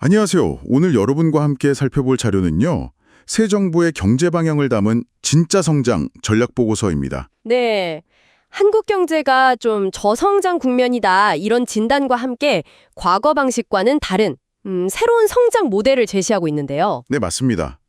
안녕하세요. 오늘 여러분과 함께 살펴볼 자료는요. 새 정부의 경제 방향을 담은 진짜 성장 전략 보고서입니다. 네. 한국 경제가 좀 저성장 국면이다. 이런 진단과 함께 과거 방식과는 다른 새로운 성장 모델을 제시하고 있는데요. 네, 맞습니다.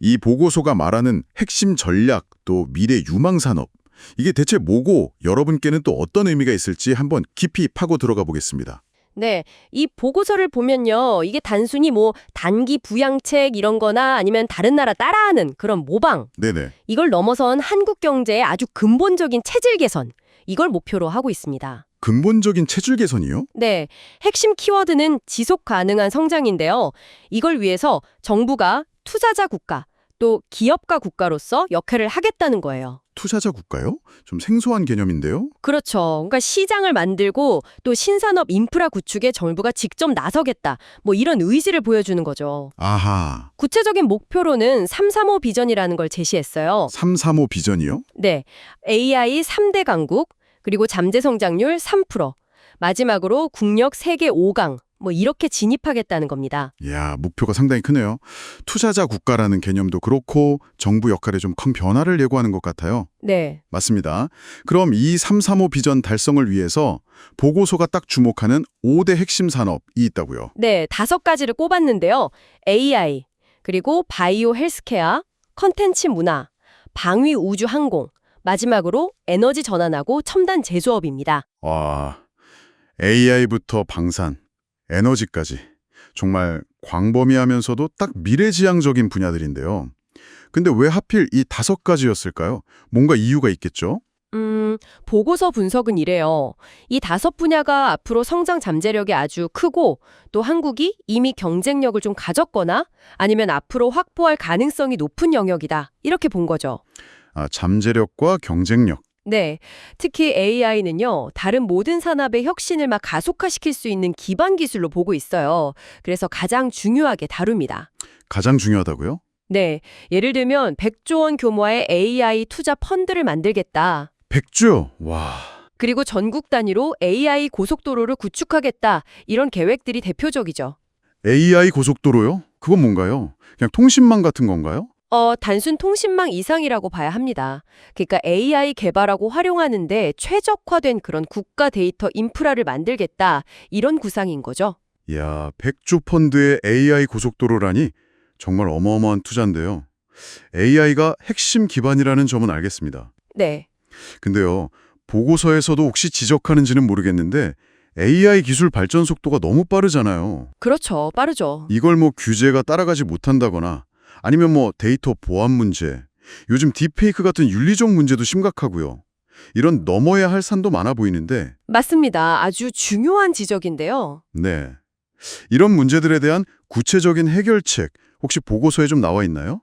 이 보고서가 말하는 핵심 전략 또 미래 유망 산업 이게 대체 뭐고 여러분께는 또 어떤 의미가 있을지 한번 깊이 파고 들어가 보겠습니다. 네. 이 보고서를 보면요. 이게 단순히 단기 부양책 이런 거나 아니면 다른 나라 따라하는 그런 모방. 네네. 이걸 넘어선 한국 경제의 아주 근본적인 체질 개선. 이걸 목표로 하고 있습니다. 근본적인 체질 개선이요? 네, 핵심 키워드는 지속 가능한 성장인데요. 이걸 위해서 정부가 투자자 국가, 또 기업가 국가로서 역할을 하겠다는 거예요. 투자자 국가요? 좀 생소한 개념인데요. 그렇죠. 그러니까 시장을 만들고 또 신산업 인프라 구축에 정부가 직접 나서겠다. 이런 의지를 보여주는 거죠. 아하. 구체적인 목표로는 335 비전이라는 걸 제시했어요. 335 비전이요? 네, AI 3대 강국, 그리고 잠재 성장률 3%, 마지막으로 국력 세계 5강, 이렇게 진입하겠다는 겁니다. 이야, 목표가 상당히 크네요. 투자자 국가라는 개념도 그렇고 정부 역할에 좀 큰 변화를 예고하는 것 같아요. 네, 맞습니다. 그럼 이 335 비전 달성을 위해서 보고서가 딱 주목하는 5대 핵심 산업이 있다고요. 네, 5가지를 꼽았는데요. AI, 그리고 바이오 헬스케어, 컨텐츠 문화, 방위 우주 항공, 마지막으로 에너지 전환하고 첨단 제조업입니다. 와, AI부터 방산, 에너지까지 정말 광범위하면서도 딱 미래지향적인 분야들인데요. 근데 왜 하필 이 5가지였을까요? 뭔가 이유가 있겠죠? 보고서 분석은 이래요. 이 5분야가 앞으로 성장 잠재력이 아주 크고 또 한국이 이미 경쟁력을 좀 가졌거나 아니면 앞으로 확보할 가능성이 높은 영역이다. 이렇게 본 거죠. 아, 잠재력과 경쟁력. 네, 특히 AI는요, 다른 모든 산업의 혁신을 막 가속화시킬 수 있는 기반 기술로 보고 있어요. 그래서 가장 중요하게 다룹니다. 가장 중요하다고요? 네, 예를 들면 100조 원 규모의 AI 투자 펀드를 만들겠다. 100조! 와, 그리고 전국 단위로 AI 고속도로를 구축하겠다. 이런 계획들이 대표적이죠. AI 고속도로요? 그건 뭔가요? 그냥 통신망 같은 건가요? 단순 통신망 이상이라고 봐야 합니다. 그러니까 AI 개발하고 활용하는데 최적화된 그런 국가 데이터 인프라를 만들겠다. 이런 구상인 거죠. 이야, 100조 펀드의 AI 고속도로라니 정말 어마어마한 투자인데요. AI가 핵심 기반이라는 점은 알겠습니다. 네. 근데요, 보고서에서도 혹시 지적하는지는 모르겠는데 AI 기술 발전 속도가 너무 빠르잖아요. 그렇죠. 빠르죠. 이걸 규제가 따라가지 못한다거나 아니면 데이터 보안 문제, 요즘 딥페이크 같은 윤리적 문제도 심각하고요. 이런 넘어야 할 산도 많아 보이는데 맞습니다. 아주 중요한 지적인데요. 네. 이런 문제들에 대한 구체적인 해결책 혹시 보고서에 좀 나와 있나요?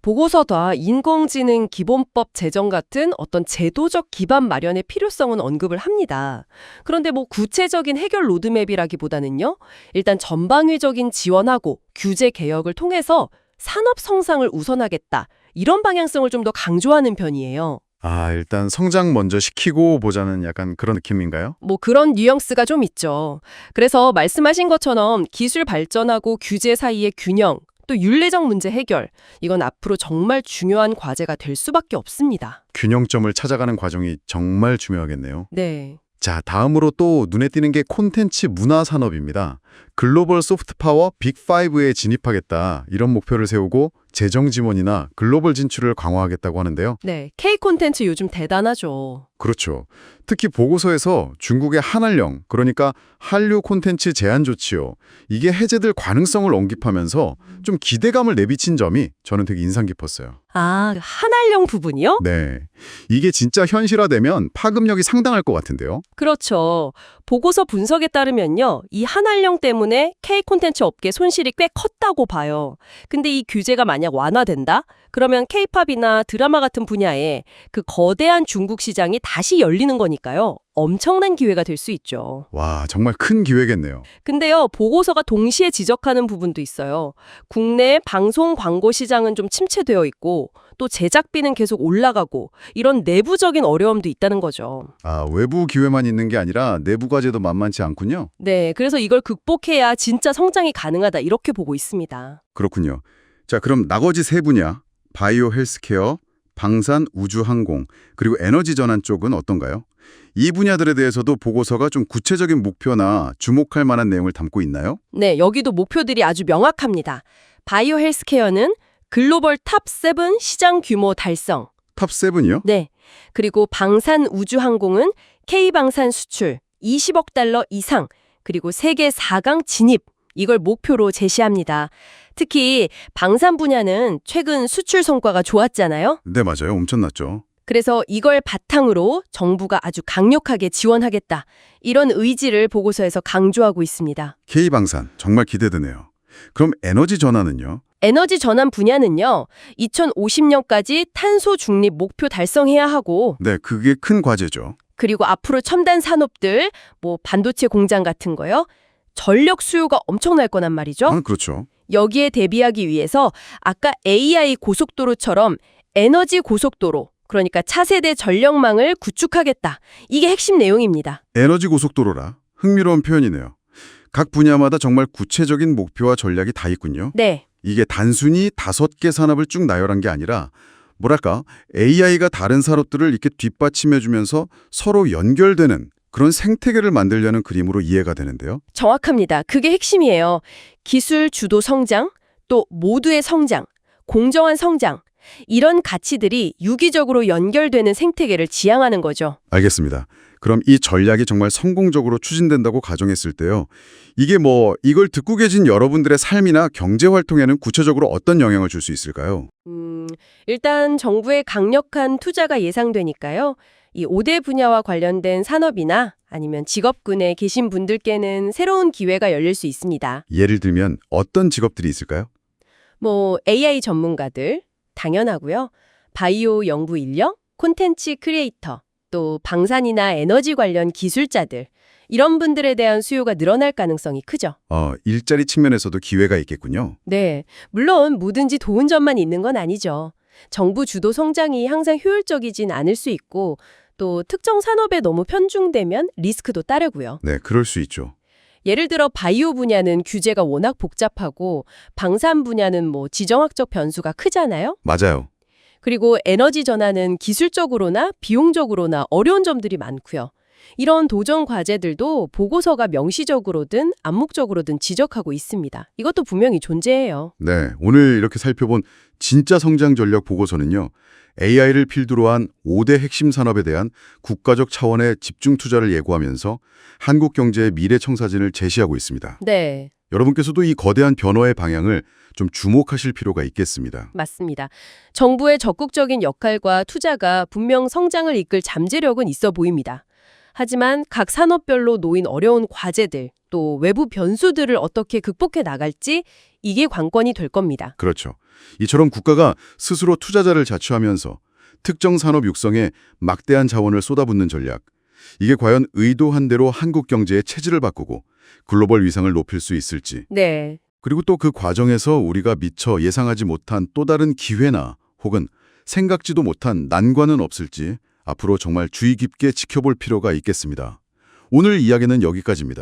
보고서다 인공지능 기본법 제정 같은 어떤 제도적 기반 마련의 필요성은 언급을 합니다. 그런데 구체적인 해결 로드맵이라기보다는요. 일단 전방위적인 지원하고 규제 개혁을 통해서 산업 성장을 우선하겠다. 이런 방향성을 좀 더 강조하는 편이에요. 아, 일단 성장 먼저 시키고 보자는 약간 그런 느낌인가요? 그런 뉘앙스가 좀 있죠. 그래서 말씀하신 것처럼 기술 발전하고 규제 사이의 균형, 또 윤리적 문제 해결, 이건 앞으로 정말 중요한 과제가 될 수밖에 없습니다. 균형점을 찾아가는 과정이 정말 중요하겠네요. 네. 자, 다음으로 또 눈에 띄는 게 콘텐츠 문화 산업입니다. 글로벌 소프트 파워 빅5에 진입하겠다. 이런 목표를 세우고 재정 지원이나 글로벌 진출을 강화하겠다고 하는데요. 네, K 콘텐츠 요즘 대단하죠. 그렇죠. 특히 보고서에서 중국의 한한령, 그러니까 한류 콘텐츠 제한 조치요. 이게 해제될 가능성을 언급하면서 좀 기대감을 내비친 점이 저는 되게 인상 깊었어요. 아, 한알령 부분이요? 네. 이게 진짜 현실화되면 파급력이 상당할 것 같은데요. 그렇죠. 보고서 분석에 따르면요. 이 한알령 때문에 K 콘텐츠 업계 손실이 꽤 컸다고 봐요. 근데 이 규제가 만약 완화된다? 그러면 K-팝이나 드라마 같은 분야에 그 거대한 중국 시장이 다시 열리는 거니까요. 엄청난 기회가 될 수 있죠. 와, 정말 큰 기회겠네요. 근데요, 보고서가 동시에 지적하는 부분도 있어요. 국내 방송 광고 시장은 좀 침체되어 있고 또 제작비는 계속 올라가고 이런 내부적인 어려움도 있다는 거죠. 아, 외부 기회만 있는 게 아니라 내부 과제도 만만치 않군요. 네, 그래서 이걸 극복해야 진짜 성장이 가능하다 이렇게 보고 있습니다. 그렇군요. 자, 그럼 나머지 세 분야, 바이오 헬스케어, 방산, 우주 항공, 그리고 에너지 전환 쪽은 어떤가요? 이 분야들에 대해서도 보고서가 좀 구체적인 목표나 주목할 만한 내용을 담고 있나요? 네, 여기도 목표들이 아주 명확합니다. 바이오 헬스케어는 글로벌 탑 7 시장 규모 달성. 탑 7이요? 네. 그리고 방산 우주 항공은 K방산 수출 20억 달러 이상, 그리고 세계 4강 진입. 이걸 목표로 제시합니다. 특히 방산 분야는 최근 수출 성과가 좋았잖아요. 네, 맞아요. 엄청났죠. 그래서 이걸 바탕으로 정부가 아주 강력하게 지원하겠다. 이런 의지를 보고서에서 강조하고 있습니다. K방산, 정말 기대되네요. 그럼 에너지 전환은요? 에너지 전환 분야는요, 2050년까지 탄소 중립 목표 달성해야 하고, 네, 그게 큰 과제죠. 그리고 앞으로 첨단 산업들, 뭐 반도체 공장 같은 거요, 전력 수요가 엄청날 거란 말이죠. 아, 그렇죠. 여기에 대비하기 위해서 아까 AI 고속도로처럼 에너지 고속도로, 그러니까 차세대 전력망을 구축하겠다. 이게 핵심 내용입니다. 에너지 고속도로라. 흥미로운 표현이네요. 각 분야마다 정말 구체적인 목표와 전략이 다 있군요. 네. 이게 단순히 5개 산업을 쭉 나열한 게 아니라 뭐랄까 AI가 다른 산업들을 이렇게 뒷받침해주면서 서로 연결되는 그런 생태계를 만들려는 그림으로 이해가 되는데요. 정확합니다. 그게 핵심이에요. 기술 주도 성장, 또 모두의 성장, 공정한 성장, 이런 가치들이 유기적으로 연결되는 생태계를 지향하는 거죠. 알겠습니다. 그럼 이 전략이 정말 성공적으로 추진된다고 가정했을 때요. 이게 이걸 듣고 계신 여러분들의 삶이나 경제 활동에는 구체적으로 어떤 영향을 줄 수 있을까요? 일단 정부의 강력한 투자가 예상되니까요. 이 5대 분야와 관련된 산업이나 아니면 직업군에 계신 분들께는 새로운 기회가 열릴 수 있습니다. 예를 들면 어떤 직업들이 있을까요? 뭐 AI 전문가들, 당연하고요. 바이오 연구 인력, 콘텐츠 크리에이터, 또 방산이나 에너지 관련 기술자들, 이런 분들에 대한 수요가 늘어날 가능성이 크죠. 일자리 측면에서도 기회가 있겠군요. 네, 물론 뭐든지 좋은 점만 있는 건 아니죠. 정부 주도 성장이 항상 효율적이진 않을 수 있고, 또 특정 산업에 너무 편중되면 리스크도 따르고요. 네, 그럴 수 있죠. 예를 들어 바이오 분야는 규제가 워낙 복잡하고, 방산 분야는 뭐 지정학적 변수가 크잖아요. 맞아요. 그리고 에너지 전환은 기술적으로나 비용적으로나 어려운 점들이 많고요. 이런 도전 과제들도 보고서가 명시적으로든 암묵적으로든 지적하고 있습니다. 이것도 분명히 존재해요. 네, 오늘 이렇게 살펴본 진짜 성장 전략 보고서는요. AI를 필두로 한 5대 핵심 산업에 대한 국가적 차원의 집중 투자를 예고하면서 한국 경제의 미래 청사진을 제시하고 있습니다. 네, 여러분께서도 이 거대한 변화의 방향을 좀 주목하실 필요가 있겠습니다. 맞습니다. 정부의 적극적인 역할과 투자가 분명 성장을 이끌 잠재력은 있어 보입니다. 하지만 각 산업별로 놓인 어려운 과제들, 또 외부 변수들을 어떻게 극복해 나갈지 이게 관건이 될 겁니다. 그렇죠. 이처럼 국가가 스스로 투자자를 자처하면서 특정 산업 육성에 막대한 자원을 쏟아붓는 전략. 이게 과연 의도한 대로 한국 경제의 체질을 바꾸고 글로벌 위상을 높일 수 있을지. 네, 그리고 또 그 과정에서 우리가 미처 예상하지 못한 또 다른 기회나 혹은 생각지도 못한 난관은 없을지 앞으로 정말 주의 깊게 지켜볼 필요가 있겠습니다. 오늘 이야기는 여기까지입니다.